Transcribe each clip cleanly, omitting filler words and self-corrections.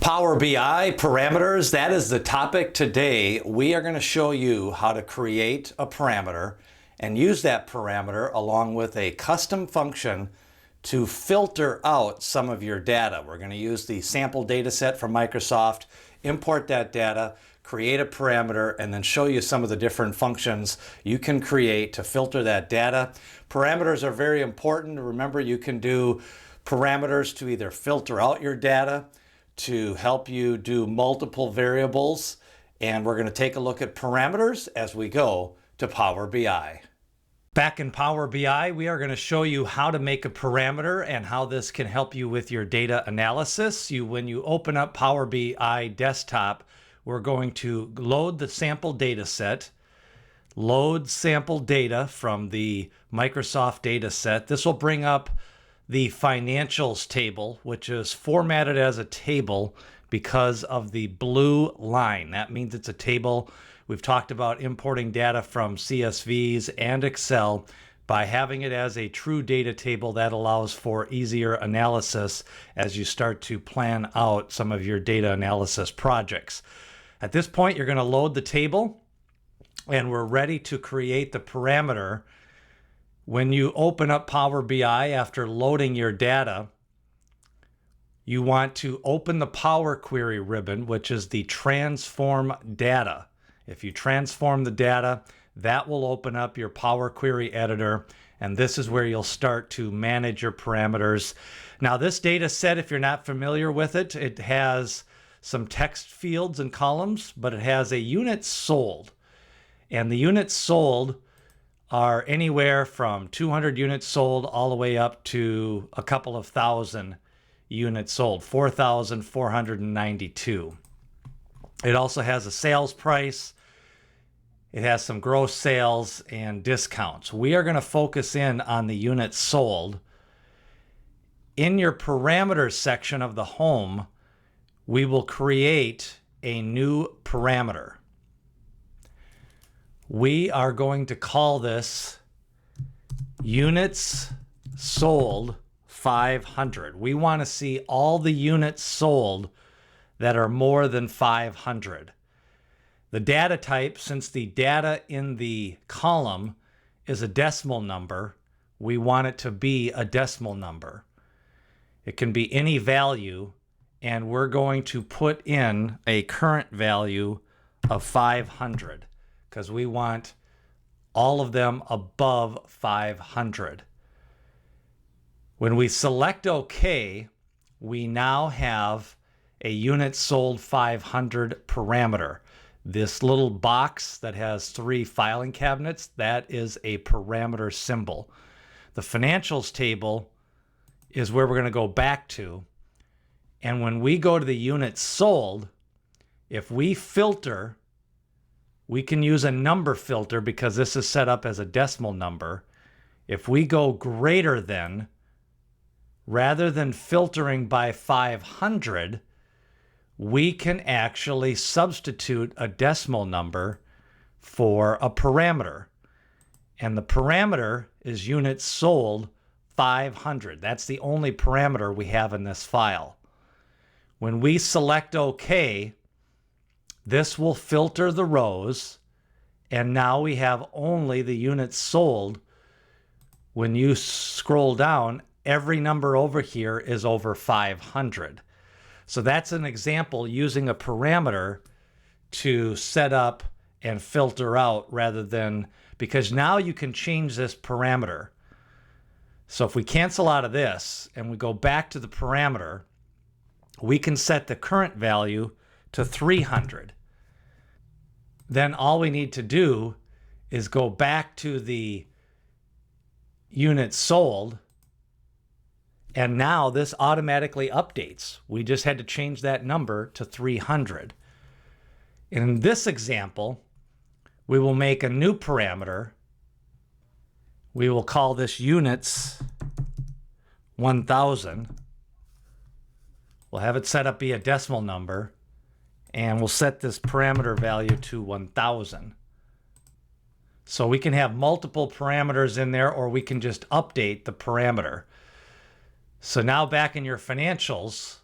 Power BI parameters, that is the topic today. We are going to show you how to create a parameter and use that parameter along with a custom function to filter out some of your data. We're going to use the sample data set from Microsoft, import that data, create a parameter, and then show you some of the different functions you can create to filter that data. Parameters are very important. Remember, you can do parameters to either filter out your data, to help you do multiple variables, and we're going to take a look at parameters as we go to Power BI. Back in Power BI, we are going to show you how to make a parameter and how this can help you with your data analysis. When you open up Power BI desktop, we're going to load the sample data set, load sample data from the Microsoft data set. This will bring up the financials table, which is formatted as a table because of the blue line. That means it's a table. We've talked about importing data from CSVs and Excel. By having it as a true data table, that allows for easier analysis as you start to plan out some of your data analysis projects. At this point, you're going to load the table, and we're ready to create the parameter. When you open up Power BI after loading your data, you want to open the Power Query ribbon, which is the Transform Data. If you transform the data, that will open up your Power Query editor, and this is where you'll start to manage your parameters. Now, this data set, if you're not familiar with it, it has some text fields and columns, but it has a units sold. And the units sold are anywhere from 200 units sold all the way up to a couple of thousand units sold, 4,492. It also has a sales price. It has some gross sales and discounts. We are going to focus in on the units sold. In your parameters section of the home, we will create a new parameter. We are going to call this units sold 500. We want to see all the units sold that are more than 500. The data type, since the data in the column is a decimal number, we want it to be a decimal number. It can be any value, and we're going to put in a current value of 500. Because we want all of them above 500. When we select OK, we now have a units sold 500 parameter. This little box that has 3 filing cabinets, that is a parameter symbol. The financials table is where we're going to go back to. And when we go to the units sold, if we filter, we can use a number filter because this is set up as a decimal number. If we go greater than, rather than filtering by 500, we can actually substitute a decimal number for a parameter. And the parameter is units sold 500. That's the only parameter we have in this file. When we select OK, this will filter the rows, and now we have only the units sold. When you scroll down, every number over here is over 500. So that's an example using a parameter to set up and filter out rather than, because now you can change this parameter. So if we cancel out of this and we go back to the parameter, we can set the current value to 300. Then all we need to do is go back to the units sold, and now this automatically updates. We just had to change that number to 300. In this example, we will make a new parameter. We will call this units 1000. We'll have it set up be a decimal number, and we'll set this parameter value to 1000. So we can have multiple parameters in there, or we can just update the parameter. So now back in your financials,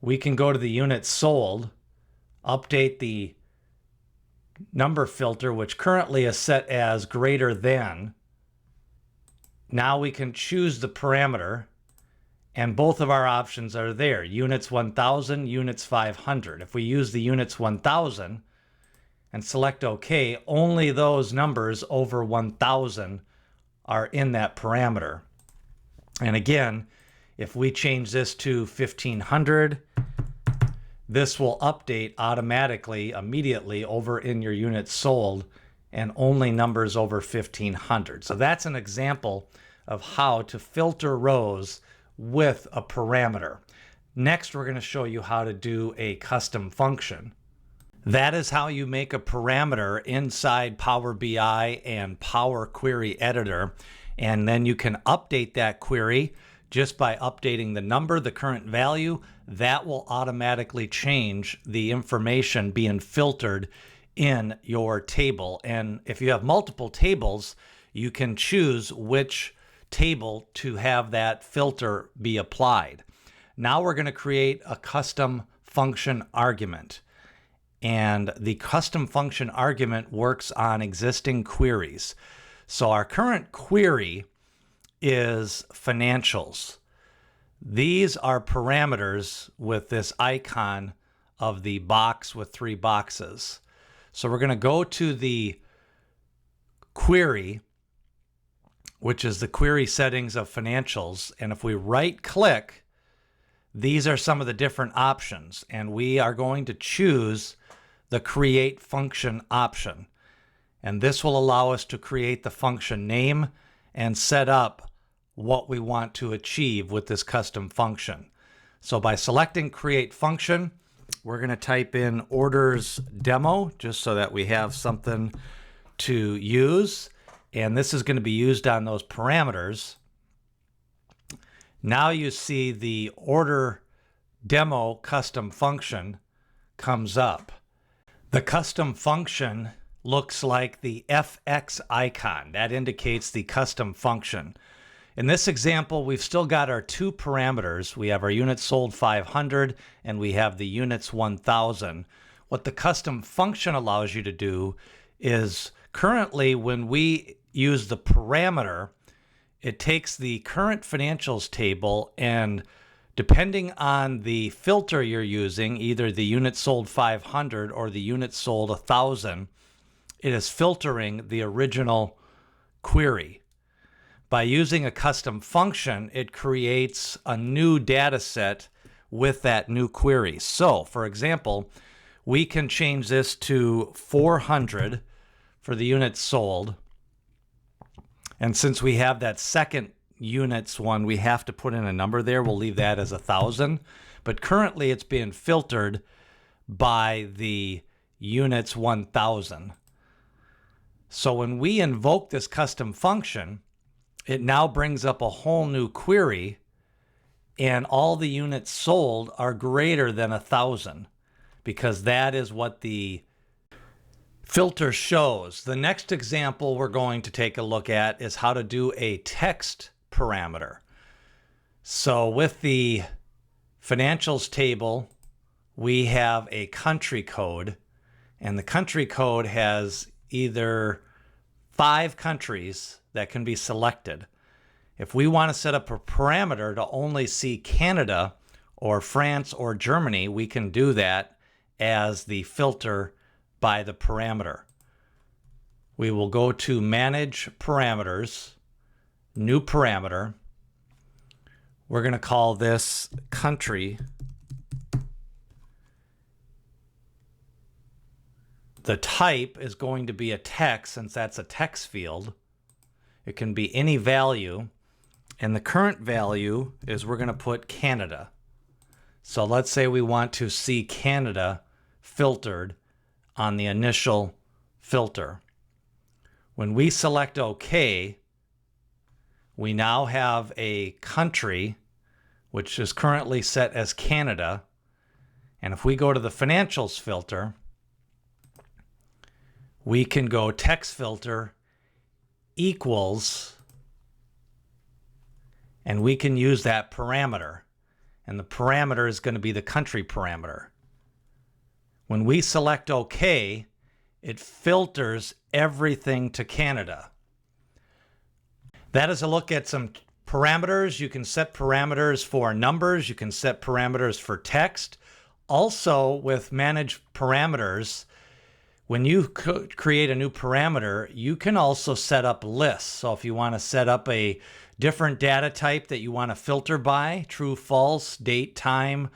we can go to the units sold, update the number filter, which currently is set as greater than. Now we can choose the parameter, and both of our options are there. Units 1000, units 500. If we use the units 1000 and select OK, only those numbers over 1000 are in that parameter. And again, if we change this to 1500, this will update automatically, immediately over in your units sold, and only numbers over 1500. So that's an example of how to filter rows with a parameter. Next, we're going to show you how to do a custom function. That is how you make a parameter inside Power BI and Power Query Editor. And then you can update that query just by updating the number, the current value. That will automatically change the information being filtered in your table. And if you have multiple tables, you can choose which table to have that filter be applied. Now we're going to create a custom function argument. And the custom function argument works on existing queries. So our current query is financials. These are parameters with this icon of the box with 3 boxes. So we're going to go to the query, which is the query settings of financials. And if we right click, these are some of the different options. And we are going to choose the create function option. And this will allow us to create the function name and set up what we want to achieve with this custom function. So by selecting create function, we're going to type in orders demo just so that we have something to use. And this is going to be used on those parameters. Now you see the order demo custom function comes up. The custom function looks like the FX icon. That indicates the custom function. In this example, we've still got our 2 parameters. We have our units sold 500 and we have the units 1000. What the custom function allows you to do is currently when we use the parameter, it takes the current financials table, and depending on the filter you're using, either the units sold 500 or the units sold 1000, it is filtering the original query. By using a custom function, it creates a new data set with that new query. So, for example, we can change this to 400 for the units sold. And since we have that second units one, we have to put in a number there. We'll leave that as 1000. But currently, it's being filtered by the units 1000. So when we invoke this custom function, it now brings up a whole new query, and all the units sold are greater than 1000 because that is what the filter shows. The next example we're going to take a look at is how to do a text parameter. So with the financials table, we have a country code, and the country code has either 5 countries that can be selected. If we want to set up a parameter to only see Canada or France or Germany, we can do that as the filter by the parameter. We will go to Manage Parameters, New Parameter. We're going to call this Country. The type is going to be a text, since that's a text field. It can be any value, and the current value is we're going to put Canada. So let's say we want to see Canada filtered on the initial filter. When we select OK, we now have a country which is currently set as Canada. And if we go to the financials filter, we can go text filter equals, and we can use that parameter. and the parameter is going to be the country parameter. When we select OK, it filters everything to Canada. That is a look at some parameters. You can set parameters for numbers. You can set parameters for text. Also, with manage parameters, when you create a new parameter, you can also set up lists. So if you want to set up a different data type that you want to filter by, true, false, date, time,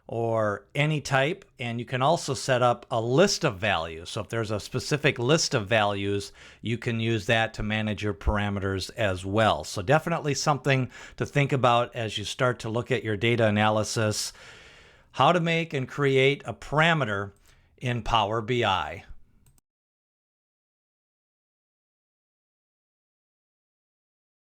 or any type, and you can also set up a list of values. So if there's a specific list of values, you can use that to manage your parameters as well. So definitely something to think about as you start to look at your data analysis, how to make and create a parameter in Power BI.